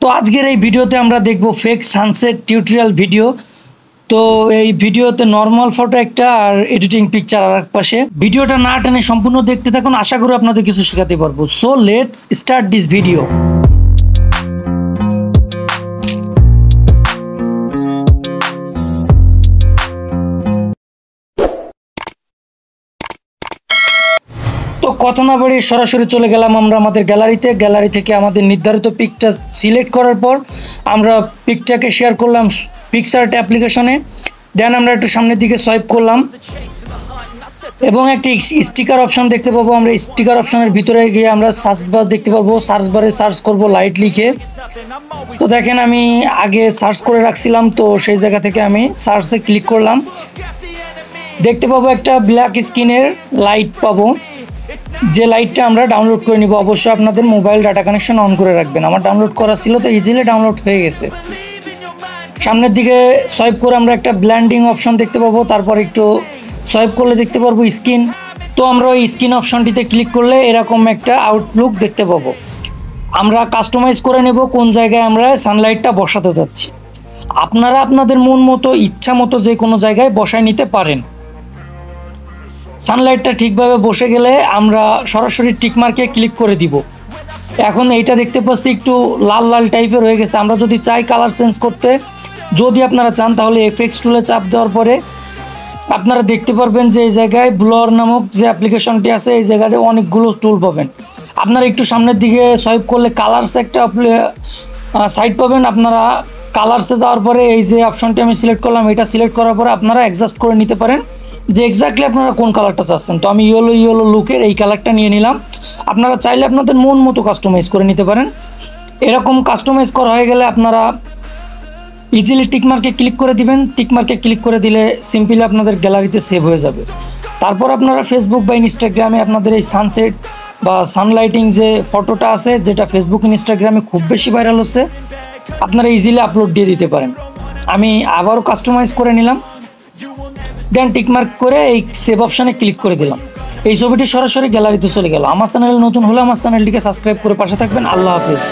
তো আজকের এই ভিডিওতে আমরা দেখব ফেক সানসেট টিউটোরিয়াল ভিডিও। তো এই ভিডিওতে নরমাল ফটো একটা আর এডিটিং পিকচার আর এক পাশে। ভিডিওটা না টেনে সম্পূর্ণ দেখতে থাকুন, আশা করি আপনাদের কিছু শেখাতে পারবো। So let's start this video. তো কথা না বাড়িয়ে সরাসরি চলে গেলাম আমরা আমাদের গ্যালারিতে। গ্যালারি থেকে আমাদের নির্ধারিত পিকটা সিলেক্ট করার পর আমরা পিকটাকে শেয়ার করলাম পিকচার্ট অ্যাপ্লিকেশনে। দেন আমরা একটু সামনের দিকে সোয়াইপ করলাম এবং একটি স্টিকার অপশন দেখতে পাবো। আমরা স্টিকার অপশনের ভিতরে গিয়ে আমরা সার্চ বার দেখতে পাবো, সার্চ বারে সার্চ করব লাইট লিখে। তো দেখেন আমি আগে সার্চ করে রাখছিলাম, তো সেই জায়গা থেকে আমি সার্চে ক্লিক করলাম। দেখতে পাবো একটা ব্ল্যাক স্ক্রিনের লাইট পাবো, যে লাইটটা আমরা ডাউনলোড করে নিব। অবশ্যই আপনাদের মোবাইল ডাটা কানেকশন অন করে রাখবেন। আমার ডাউনলোড করা ছিল, তো ইজিলি ডাউনলোড হয়ে গেছে। সামনের দিকে সোয়াইপ করে আমরা একটা ব্ল্যান্ডিং অপশন দেখতে পাবো, তারপর একটু সোয়াইপ করলে দেখতে পারবো স্ক্রিন। তো আমরা ওই স্ক্রিন অপশনটিতে ক্লিক করলে এরকম একটা আউটলুক দেখতে পাবো। আমরা কাস্টমাইজ করে নেব কোন জায়গায় আমরা সানলাইটটা বসাতে যাচ্ছি। আপনারা আপনাদের মন মতো ইচ্ছা মতো যে কোনো জায়গায় বসায় নিতে পারেন। সানলাইটটা ঠিকভাবে বসে গেলে আমরা সরাসরি টিকমার্কে ক্লিক করে দিব। এখন এইটা দেখতে পাচ্ছি একটু লাল লাল টাইপের হয়ে গেছে। আমরা যদি চাই কালার চেঞ্জ করতে, যদি আপনারা চান তাহলে এফএক্স টুলে চাপ দেওয়ার পরে আপনারা দেখতে পারবেন যে এই জায়গায় ব্লর নামক যে অ্যাপ্লিকেশনটি আছে, এই জায়গায় অনেকগুলো টুল পাবেন। আপনারা একটু সামনের দিকে সোয়াইপ করলে কালার্স একটা সাইট পাবেন। আপনারা কালার্সে যাওয়ার পরে এই যে অপশনটি আমি সিলেক্ট করলাম, এটা সিলেক্ট করার পরে আপনারা অ্যাডজাস্ট করে নিতে পারেন যে এক্স্যাক্টলি আপনারা কোন কালারটা চাচ্ছেন। তো আমি ইয়েলো লুকের এই কালারটা নিয়ে নিলাম। আপনারা চাইলে আপনাদের মন মতো কাস্টমাইজ করে নিতে পারেন। এরকম কাস্টমাইজ করা হয়ে গেলে আপনারা ইজিলি টিকমার্কে ক্লিক করে দিবেন। টিকমার্কে ক্লিক করে দিলে সিম্পলি আপনাদের গ্যালারিতে সেভ হয়ে যাবে। তারপর আপনারা ফেসবুক বা ইনস্টাগ্রামে আপনাদের এই সানসেট বা সানলাইটিং যে ফটোটা আছে, যেটা ফেসবুক ইনস্টাগ্রামে খুব বেশি ভাইরাল হচ্ছে, আপনারা ইজিলি আপলোড দিয়ে দিতে পারেন। আমি আবারও কাস্টমাইজ করে নিলাম, দেন টিকমার্ক করে এই সেভ অপশানে ক্লিক করে দিলাম। এই ছবিটি সরাসরি গ্যালারিতে চলে গেল। আমার চ্যানেলে নতুন হলে আমার চ্যানেলটিকে সাবস্ক্রাইব করে পাশে থাকবেন। আল্লাহ হাফেজ।